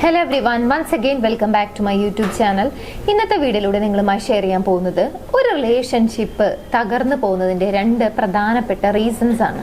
Hello everyone, once again welcome back to my YouTube channel. ഇന്നത്തെ വീഡിയോയിലൂടെ നിങ്ങളുമായി share ചെയ്യാൻ പോകുന്നത് ഒരു റിലേഷൻഷിപ്പ് തകർന്നു പോകുന്നതിന്റെ രണ്ട് പ്രധാനപ്പെട്ട റീസൺസ് ആണ്.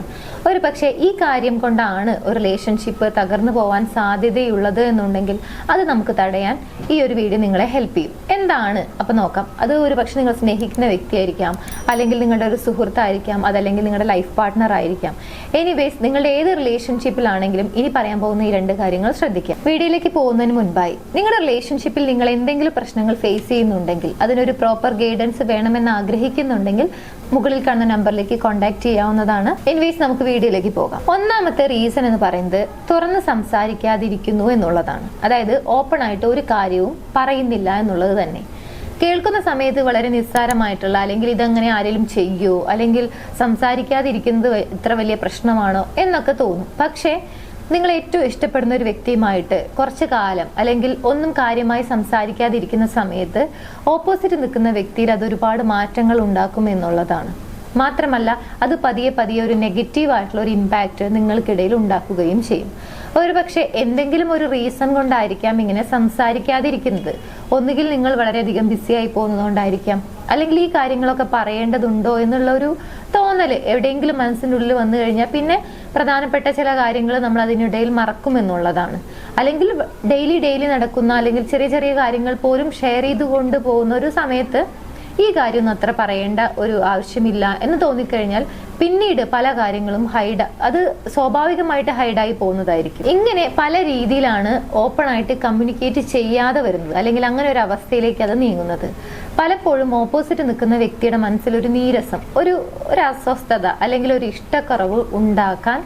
ഒരു പക്ഷേ ഈ കാര്യം കൊണ്ടാണ് ഒരു റിലേഷൻഷിപ്പ് തകർന്നു പോവാൻ സാധ്യതയുള്ളത് എന്നുണ്ടെങ്കിൽ അത് നമുക്ക് തടയാൻ ഈ ഒരു വീഡിയോ നിങ്ങളെ ഹെൽപ്പ് ചെയ്യും. എന്താണ് അപ്പോൾ നോക്കാം. അത് ഒരു പക്ഷേ നിങ്ങൾ സ്നേഹിക്കുന്ന വ്യക്തിയായിരിക്കാം, അല്ലെങ്കിൽ നിങ്ങളുടെ ഒരു സുഹൃത്തായിരിക്കാം, അതല്ലെങ്കിൽ നിങ്ങളുടെ ലൈഫ് പാർട്ട്ണർ ആയിരിക്കാം. എനിവേസ് നിങ്ങളുടെ ഏത് റിലേഷൻഷിപ്പിലാണെങ്കിലും ഇനി പറയാൻ പോകുന്ന ഈ രണ്ട് കാര്യങ്ങൾ ശ്രദ്ധിക്കാം. വീഡിയോയിലേക്ക് പോകുന്നതിന് മുൻപായി നിങ്ങളുടെ റിലേഷൻഷിപ്പിൽ നിങ്ങൾ എന്തെങ്കിലും പ്രശ്നങ്ങൾ ഫേസ് ചെയ്യുന്നുണ്ടെങ്കിൽ, അതിനൊരു പ്രോപ്പർ ഗൈഡൻസ് വേണമെന്ന് ആഗ്രഹിക്കുന്നുണ്ടെങ്കിൽ മുകളിൽ കാണുന്ന നമ്പറിലേക്ക് കോൺടാക്ട് ചെയ്യാവുന്നതാണ്. എനിവേസ് നമുക്ക് വീഡിയോയിലേക്ക് പോകാം. ഒന്നാമത്തെ റീസൺ എന്ന് പറയുന്നത് തുറന്ന് സംസാരിക്കാതിരിക്കുന്നു എന്നുള്ളതാണ്. അതായത് ഓപ്പൺ ആയിട്ട് ഒരു കാര്യവും പറയുന്നില്ല എന്നുള്ളത് തന്നെ. കേൾക്കുന്ന സമയത്ത് വളരെ നിസ്സാരമായിട്ടുള്ള, അല്ലെങ്കിൽ ഇതങ്ങനെ ആരെങ്കിലും ചെയ്യോ, അല്ലെങ്കിൽ സംസാരിക്കാതിരിക്കുന്നത് ഇത്ര വലിയ പ്രശ്നമാണോ എന്നൊക്കെ തോന്നും. പക്ഷേ നിങ്ങൾ ഏറ്റവും ഇഷ്ടപ്പെടുന്ന ഒരു വ്യക്തിയുമായിട്ട് കുറച്ചു കാലം അല്ലെങ്കിൽ ഒന്നും കാര്യമായി സംസാരിക്കാതിരിക്കുന്ന സമയത്ത് ഓപ്പോസിറ്റ് നിൽക്കുന്ന വ്യക്തിയിൽ അതൊരുപാട് മാറ്റങ്ങൾ ഉണ്ടാക്കും എന്നുള്ളതാണ്. മാത്രമല്ല അത് പതിയെ പതിയെ ഒരു നെഗറ്റീവ് ആയിട്ടുള്ള ഒരു ഇമ്പാക്റ്റ് നിങ്ങൾക്കിടയിൽ ഉണ്ടാക്കുകയും ചെയ്യും. ഒരുപക്ഷെ എന്തെങ്കിലും ഒരു റീസൺ കൊണ്ടായിരിക്കാം ഇങ്ങനെ സംസാരിക്കാതിരിക്കുന്നത്. ഒന്നുകിൽ നിങ്ങൾ വളരെയധികം ബിസി ആയി പോകുന്നതുകൊണ്ടായിരിക്കാം, അല്ലെങ്കിൽ ഈ കാര്യങ്ങളൊക്കെ പറയേണ്ടതുണ്ടോ എന്നുള്ള ഒരു തോന്നൽ എവിടെയെങ്കിലും മനസ്സിൻ്റെ ഉള്ളിൽ വന്നു കഴിഞ്ഞാൽ പിന്നെ പ്രധാനപ്പെട്ട ചില കാര്യങ്ങൾ നമ്മൾ അതിനിടയിൽ മറക്കുമെന്നുള്ളതാണ്. അല്ലെങ്കിൽ ഡെയിലി നടക്കുന്ന, അല്ലെങ്കിൽ ചെറിയ ചെറിയ കാര്യങ്ങൾ പോലും ഷെയർ ചെയ്തുകൊണ്ട് പോകുന്ന ഒരു സമയത്ത് ഈ കാര്യമൊന്നും അത്ര പറയേണ്ട ഒരു ആവശ്യമില്ല എന്ന് തോന്നിക്കഴിഞ്ഞാൽ പിന്നീട് പല കാര്യങ്ങളും അത് സ്വാഭാവികമായിട്ട് ഹൈഡായി പോകുന്നതായിരിക്കും. ഇങ്ങനെ പല രീതിയിലാണ് ഓപ്പൺ ആയിട്ട് കമ്മ്യൂണിക്കേറ്റ് ചെയ്യാതെ വരുന്നത്, അല്ലെങ്കിൽ അങ്ങനെ ഒരു അവസ്ഥയിലേക്ക് അത് നീങ്ങുന്നത്. പലപ്പോഴും ഓപ്പോസിറ്റ് നിൽക്കുന്ന വ്യക്തിയുടെ മനസ്സിൽ ഒരു നീരസം, ഒരു അസ്വസ്ഥത, അല്ലെങ്കിൽ ഒരു ഇഷ്ടക്കുറവ് ഉണ്ടാക്കാൻ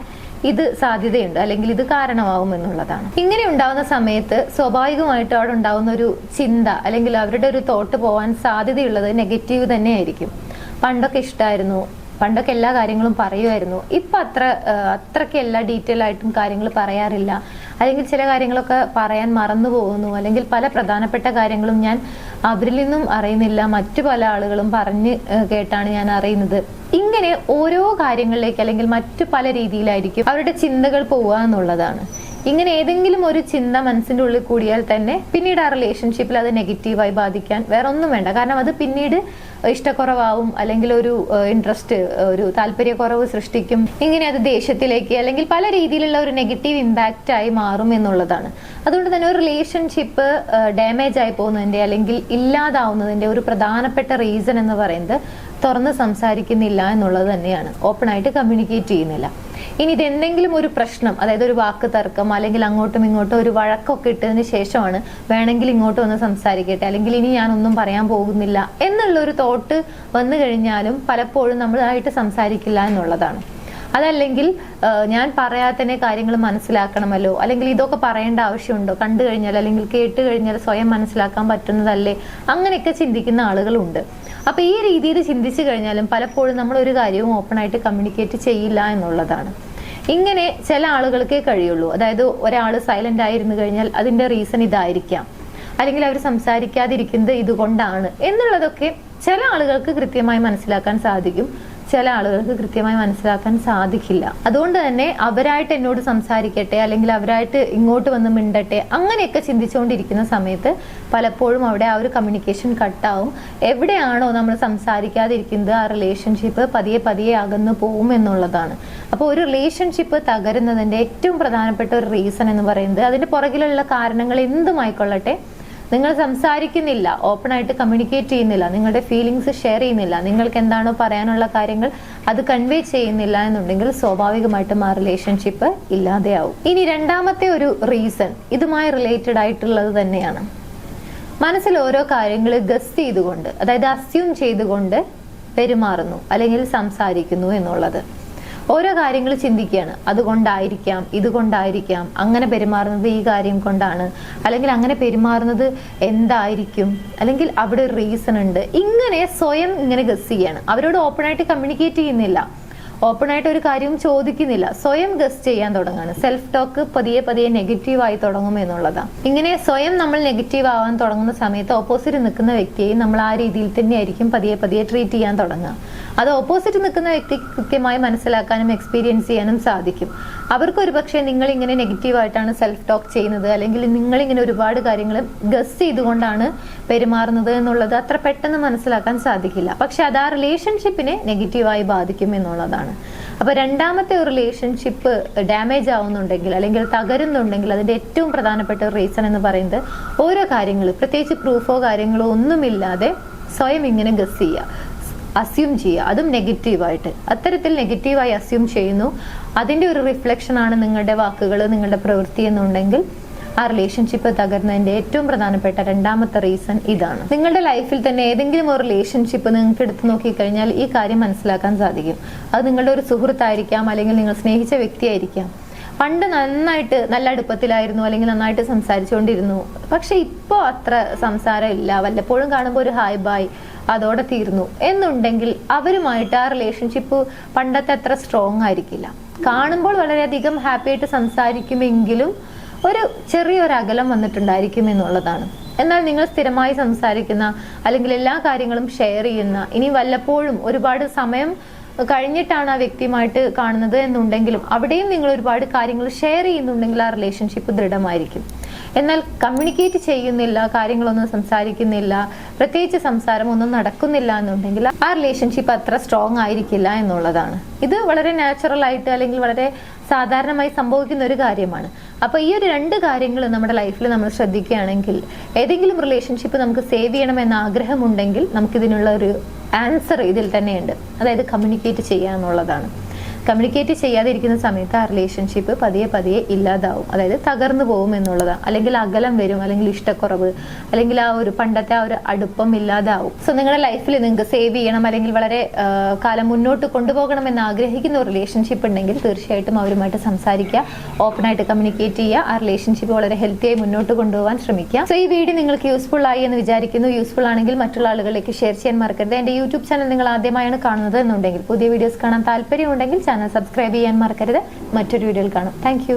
ഇത് സാധ്യതയുണ്ട്, അല്ലെങ്കിൽ ഇത് കാരണമാവും എന്നുള്ളതാണ്. ഇങ്ങനെ ഉണ്ടാവുന്ന സമയത്ത് സ്വാഭാവികമായിട്ടും അവിടെ ഉണ്ടാവുന്ന ഒരു ചിന്ത, അല്ലെങ്കിൽ അവരുടെ ഒരു തോട്ട് പോവാൻ സാധ്യതയുള്ളത് നെഗറ്റീവ് തന്നെയായിരിക്കും. പണ്ടൊക്കെ ഇഷ്ടമായിരുന്നു, പണ്ടൊക്കെ എല്ലാ കാര്യങ്ങളും പറയുമായിരുന്നു, ഇപ്പൊ അത്രയ്ക്ക് എല്ലാ ഡീറ്റെയിൽ ആയിട്ടും കാര്യങ്ങൾ പറയാറില്ല, അല്ലെങ്കിൽ ചില കാര്യങ്ങളൊക്കെ പറയാൻ മറന്നു പോകുന്നു, അല്ലെങ്കിൽ പല പ്രധാനപ്പെട്ട കാര്യങ്ങളും ഞാൻ അവരിൽ നിന്നും അറിയുന്നില്ല, മറ്റു പല ആളുകളും പറഞ്ഞ് കേട്ടാണ് ഞാൻ അറിയുന്നത്. ഇങ്ങനെ ഓരോ കാര്യങ്ങളിലേക്ക്, അല്ലെങ്കിൽ മറ്റു പല രീതിയിലായിരിക്കും അവരുടെ ചിന്തകൾ പോവുക എന്നുള്ളതാണ്. ഇങ്ങനെ ഏതെങ്കിലും ഒരു ചിന്ത മനസ്സിന്റെ ഉള്ളിൽ കൂടിയാൽ തന്നെ പിന്നീട് ആ റിലേഷൻഷിപ്പിൽ അത് നെഗറ്റീവായി ബാധിക്കാൻ വേറെ ഒന്നും വേണ്ട. കാരണം അത് പിന്നീട് ഇഷ്ടക്കുറവാവും, അല്ലെങ്കിൽ ഒരു ഇൻട്രസ്റ്റ്, ഒരു താല്പര്യക്കുറവ് സൃഷ്ടിക്കും. ഇങ്ങനെ അത് ദേഷ്യത്തിലേക്ക്, അല്ലെങ്കിൽ പല രീതിയിലുള്ള ഒരു നെഗറ്റീവ് ഇമ്പാക്റ്റ് ആയി മാറും എന്നുള്ളതാണ്. അതുകൊണ്ട് തന്നെ ഒരു റിലേഷൻഷിപ്പ് ഡാമേജ് ആയി പോകുന്നതിന്റെ, അല്ലെങ്കിൽ ഇല്ലാതാവുന്നതിന്റെ ഒരു പ്രധാനപ്പെട്ട റീസൺ എന്ന് പറയുന്നത് തുറന്ന് സംസാരിക്കുന്നില്ല എന്നുള്ളത് തന്നെയാണ്. ഓപ്പൺ ആയിട്ട് കമ്മ്യൂണിക്കേറ്റ് ചെയ്യുന്നില്ല. ഇനി ഇതെന്തെങ്കിലും ഒരു പ്രശ്നം, അതായത് ഒരു വാക്ക് തർക്കം, അല്ലെങ്കിൽ അങ്ങോട്ടും ഇങ്ങോട്ടും ഒരു വഴക്കൊക്കെ ഇട്ടതിന് ശേഷമാണ് വേണമെങ്കിൽ ഇങ്ങോട്ട് വന്ന് സംസാരിക്കട്ടെ, അല്ലെങ്കിൽ ഇനി ഞാനൊന്നും പറയാൻ പോകുന്നില്ല എന്നുള്ള ഒരു തോട്ട് വന്നു കഴിഞ്ഞാലും പലപ്പോഴും നമ്മളായിട്ട് സംസാരിക്കില്ല എന്നുള്ളതാണ്. അതല്ലെങ്കിൽ ഞാൻ പറയാതെ തന്നെ കാര്യങ്ങൾ മനസ്സിലാക്കണമല്ലോ, അല്ലെങ്കിൽ ഇതൊക്കെ പറയേണ്ട ആവശ്യമുണ്ടോ, കണ്ടു കഴിഞ്ഞാൽ അല്ലെങ്കിൽ കേട്ട് കഴിഞ്ഞാൽ സ്വയം മനസ്സിലാക്കാൻ പറ്റുന്നതല്ലേ, അങ്ങനെയൊക്കെ ചിന്തിക്കുന്ന ആളുകളുണ്ട്. അപ്പൊ ഈ രീതിയിൽ ചിന്തിച്ചു കഴിഞ്ഞാലും പലപ്പോഴും നമ്മൾ ഒരു കാര്യവും ഓപ്പൺ ആയിട്ട് കമ്മ്യൂണിക്കേറ്റ് ചെയ്യില്ല എന്നുള്ളതാണ്. ഇങ്ങനെ ചില ആളുകൾക്കേ കഴിയുള്ളൂ. അതായത് ഒരാൾ സൈലന്റ് ആയിരുന്നു കഴിഞ്ഞാൽ അതിന്റെ റീസൺ ഇതായിരിക്കാം, അല്ലെങ്കിൽ അവർ സംസാരിക്കാതിരിക്കുന്നത് ഇതുകൊണ്ടാണ് എന്നുള്ളതൊക്കെ ചില ആളുകൾക്ക് കൃത്യമായി മനസ്സിലാക്കാൻ സാധിക്കും, ചില ആളുകൾക്ക് കൃത്യമായി മനസ്സിലാക്കാൻ സാധിക്കില്ല. അതുകൊണ്ട് തന്നെ അവരായിട്ട് എന്നോട് സംസാരിക്കട്ടെ, അല്ലെങ്കിൽ അവരായിട്ട് ഇങ്ങോട്ട് വന്ന് മിണ്ടട്ടെ, അങ്ങനെയൊക്കെ ചിന്തിച്ചുകൊണ്ടിരിക്കുന്ന സമയത്ത് പലപ്പോഴും അവിടെ ആ ഒരു കമ്മ്യൂണിക്കേഷൻ കട്ടാവും. എവിടെയാണോ നമ്മൾ സംസാരിക്കാതിരിക്കുന്നത് ആ റിലേഷൻഷിപ്പ് പതിയെ പതിയെ അകന്നു പോകും എന്നുള്ളതാണ്. അപ്പോൾ ഒരു റിലേഷൻഷിപ്പ് തകരുന്നതിന്റെ ഏറ്റവും പ്രധാനപ്പെട്ട ഒരു റീസൺ എന്ന് പറയുന്നത്, അതിന്റെ പുറകിലുള്ള കാരണങ്ങൾ എന്തുമായിക്കൊള്ളട്ടെ, നിങ്ങൾ സംസാരിക്കുന്നില്ല, ഓപ്പൺ ആയിട്ട് കമ്മ്യൂണിക്കേറ്റ് ചെയ്യുന്നില്ല, നിങ്ങളുടെ ഫീലിങ്സ് ഷെയർ ചെയ്യുന്നില്ല, നിങ്ങൾക്ക് എന്താണോ പറയാനുള്ള കാര്യങ്ങൾ അത് കൺവേ ചെയ്യുന്നില്ല എന്നുണ്ടെങ്കിൽ സ്വാഭാവികമായിട്ടും ആ റിലേഷൻഷിപ്പ് ഇല്ലാതെയാവും. ഇനി രണ്ടാമത്തെ ഒരു റീസൺ ഇതുമായി റിലേറ്റഡ് ആയിട്ടുള്ളത് തന്നെയാണ്. മനസ്സിൽ ഓരോ കാര്യങ്ങൾ ഗസ് ചെയ്തുകൊണ്ട്, അതായത് അസ്യൂം ചെയ്തുകൊണ്ട് പെരുമാറുന്നു അല്ലെങ്കിൽ സംസാരിക്കുന്നു എന്നുള്ളത്. ഓരോ കാര്യങ്ങൾ ചിന്തിക്കുകയാണ്, അതുകൊണ്ടായിരിക്കാം, ഇതുകൊണ്ടായിരിക്കാം, അങ്ങനെ പെരുമാറുന്നത് ഈ കാര്യം കൊണ്ടാണ്, അല്ലെങ്കിൽ അങ്ങനെ പെരുമാറുന്നത് എന്തായിരിക്കും, അല്ലെങ്കിൽ അവിടെ ഒരു റീസൺ ഉണ്ട്. ഇങ്ങനെ സ്വയം ഇങ്ങനെ ഗസ് ചെയ്യാണ്. അവരോട് ഓപ്പൺ ആയിട്ട് കമ്മ്യൂണിക്കേറ്റ് ചെയ്യുന്നില്ല, ഓപ്പൺ ആയിട്ട് ഒരു കാര്യവും ചോദിക്കുന്നില്ല, സ്വയം ഗസ് ചെയ്യാൻ തുടങ്ങാണ്. സെൽഫ് ടോക്ക് പതിയെ പതിയെ നെഗറ്റീവ് ആയി തുടങ്ങും എന്നുള്ളതാണ്. ഇങ്ങനെ സ്വയം നമ്മൾ നെഗറ്റീവ് ആവാൻ തുടങ്ങുന്ന സമയത്ത് ഓപ്പോസിറ്റ് നിൽക്കുന്ന വ്യക്തിയെ നമ്മൾ ആ രീതിയിൽ തന്നെയായിരിക്കും പതിയെ പതിയെ ട്രീറ്റ് ചെയ്യാൻ തുടങ്ങുക. അത് ഓപ്പോസിറ്റ് നിൽക്കുന്ന വ്യക്തി കൃത്യമായി മനസ്സിലാക്കാനും എക്സ്പീരിയൻസ് ചെയ്യാനും സാധിക്കും. അവർക്ക് ഒരു പക്ഷേ നിങ്ങൾ ഇങ്ങനെ നെഗറ്റീവായിട്ടാണ് സെൽഫ് ടോക്ക് ചെയ്യുന്നത്, അല്ലെങ്കിൽ നിങ്ങൾ ഇങ്ങനെ ഒരുപാട് കാര്യങ്ങൾ ഗസ് ചെയ്തുകൊണ്ടാണ് പെരുമാറുന്നത് എന്നുള്ളത് അത്ര പെട്ടെന്ന് മനസ്സിലാക്കാൻ സാധിക്കില്ല. പക്ഷെ അത് ആ റിലേഷൻഷിപ്പിനെ നെഗറ്റീവായി ബാധിക്കും എന്നുള്ളതാണ്. അപ്പൊ രണ്ടാമത്തെ ഒരു റിലേഷൻഷിപ്പ് ഡാമേജ് ആവുന്നുണ്ടെങ്കിൽ അല്ലെങ്കിൽ തകരുന്നുണ്ടെങ്കിൽ അതിന്റെ ഏറ്റവും പ്രധാനപ്പെട്ട റീസൺ എന്ന് പറയുന്നത് ഓരോ കാര്യങ്ങൾ, പ്രത്യേകിച്ച് പ്രൂഫോ കാര്യങ്ങളോ ഒന്നുമില്ലാതെ സ്വയം ഇങ്ങനെ ഗസ് ചെയ്യുക, അസ്യൂം ചെയ്യുക, അതും നെഗറ്റീവായിട്ട്. അത്തരത്തിൽ നെഗറ്റീവായി അസ്യൂം ചെയ്യുന്നു, അതിന്റെ ഒരു റിഫ്ലക്ഷൻ ആണ് നിങ്ങളുടെ വാക്കുകൾ, നിങ്ങളുടെ പ്രവൃത്തി എന്നുണ്ടെങ്കിൽ ആ റിലേഷൻഷിപ്പ് തകർന്നതിന്റെ ഏറ്റവും പ്രധാനപ്പെട്ട രണ്ടാമത്തെ റീസൺ ഇതാണ്. നിങ്ങളുടെ ലൈഫിൽ തന്നെ ഏതെങ്കിലും ഒരു റിലേഷൻഷിപ്പ് നിങ്ങൾക്ക് എടുത്തു നോക്കിക്കഴിഞ്ഞാൽ ഈ കാര്യം മനസ്സിലാക്കാൻ സാധിക്കും. അത് നിങ്ങളുടെ ഒരു സുഹൃത്തായിരിക്കാം, അല്ലെങ്കിൽ നിങ്ങൾ സ്നേഹിച്ച വ്യക്തിയായിരിക്കാം. പണ്ട് നന്നായിട്ട് നല്ല അടുപ്പത്തിലായിരുന്നു, അല്ലെങ്കിൽ നന്നായിട്ട് സംസാരിച്ചുകൊണ്ടിരുന്നു. പക്ഷെ ഇപ്പോൾ അത്ര സംസാരം ഇല്ല, വല്ലപ്പോഴും കാണുമ്പോൾ ഒരു ഹായ് ബായ്, അതോടെ തീർന്നു എന്നുണ്ടെങ്കിൽ അവരുമായിട്ട് ആ റിലേഷൻഷിപ്പ് പണ്ടത്തെ അത്ര സ്ട്രോങ് ആയിരിക്കില്ല. കാണുമ്പോൾ വളരെയധികം ഹാപ്പി ആയിട്ട് സംസാരിക്കുമെങ്കിലും ഒരു ചെറിയൊരു അകലം വന്നിട്ടുണ്ടായിരിക്കും എന്നുള്ളതാണ്. എന്നാൽ നിങ്ങൾ സ്ഥിരമായി സംസാരിക്കുന്ന, അല്ലെങ്കിൽ എല്ലാ കാര്യങ്ങളും ഷെയർ ചെയ്യുന്ന, ഇനി വല്ലപ്പോഴും ഒരുപാട് സമയം കഴിഞ്ഞിട്ടാണ് ആ വ്യക്തിയുമായിട്ട് കാണുന്നത് എന്നുണ്ടെങ്കിലും അവിടെയും നിങ്ങൾ ഒരുപാട് കാര്യങ്ങൾ ഷെയർ ചെയ്യുന്നുണ്ടെങ്കിൽ ആ റിലേഷൻഷിപ്പ് ദൃഢമായിരിക്കും. എന്നാൽ കമ്മ്യൂണിക്കേറ്റ് ചെയ്യുന്നില്ല, കാര്യങ്ങളൊന്നും സംസാരിക്കുന്നില്ല, പ്രത്യേകിച്ച് സംസാരം ഒന്നും നടക്കുന്നില്ല എന്നുണ്ടെങ്കിൽ ആ റിലേഷൻഷിപ്പ് അത്ര സ്ട്രോങ് ആയിരിക്കില്ല എന്നുള്ളതാണ്. ഇത് വളരെ നാച്ചുറൽ ആയിട്ട് അല്ലെങ്കിൽ വളരെ സാധാരണമായി സംഭവിക്കുന്ന ഒരു കാര്യമാണ്. അപ്പൊ ഈ ഒരു രണ്ട് കാര്യങ്ങൾ നമ്മുടെ ലൈഫിൽ നമ്മൾ ശ്രദ്ധിക്കുകയാണെങ്കിൽ, ഏതെങ്കിലും റിലേഷൻഷിപ്പ് നമുക്ക് സേവ് ചെയ്യണമെന്ന ആഗ്രഹമുണ്ടെങ്കിൽ നമുക്കിതിനുള്ള ഒരു ആൻസർ ഇതിൽ തന്നെയുണ്ട്. അതായത് കമ്മ്യൂണിക്കേറ്റ് ചെയ്യുക എന്നുള്ളതാണ്. കമ്മ്യൂണിക്കേറ്റ് ചെയ്യാതിരിക്കുന്ന സമയത്ത് ആ റിലേഷൻഷിപ്പ് പതിയെ പതിയെ ഇല്ലാതാവും, അതായത് തകർന്നു പോകും എന്നുള്ളതാണ്. അല്ലെങ്കിൽ അകലം വരും, അല്ലെങ്കിൽ ഇഷ്ടക്കുറവ്, അല്ലെങ്കിൽ ആ ഒരു പണ്ടത്തെ ആ ഒരു അടുപ്പം ഇല്ലാതാവും. സോ നിങ്ങളുടെ ലൈഫിൽ നിങ്ങൾക്ക് സേവ് ചെയ്യണം, അല്ലെങ്കിൽ വളരെ കാലം മുന്നോട്ട് കൊണ്ടുപോകണം എന്ന് ആഗ്രഹിക്കുന്ന ഒരു റിലേഷൻഷിപ്പ് ഉണ്ടെങ്കിൽ തീർച്ചയായിട്ടും അവരുമായിട്ട് സംസാരിക്കുക, ഓപ്പണായിട്ട് കമ്മ്യൂണിക്കേറ്റ് ചെയ്യുക, ആ റിലേഷൻഷിപ്പ് വളരെ ഹെൽത്തിയായി മുന്നോട്ട് കൊണ്ടുപോകാൻ ശ്രമിക്കുക. സോ ഈ വീഡിയോ നിങ്ങൾക്ക് യൂസ്ഫുൾ ആയി എന്ന് വിചാരിക്കുന്നു. യൂസ്ഫുൾ ആണെങ്കിൽ മറ്റുള്ള ആളുകളിലേക്ക് ഷെയർ ചെയ്യാൻ മറക്കരുത്. എന്റെ യൂട്യൂബ് ചാനൽ നിങ്ങൾ ആദ്യമായാണ് കാണുന്നത് എന്നുണ്ടെങ്കിൽ, പുതിയ വീഡിയോസ് കാണാൻ താല്പര്യമുണ്ടെങ്കിൽ ചാനൽ സബ്സ്ക്രൈബ് ചെയ്യാൻ മറക്കരുത്. മറ്റൊരു വീഡിയോയിൽ കാണാം. Thank you.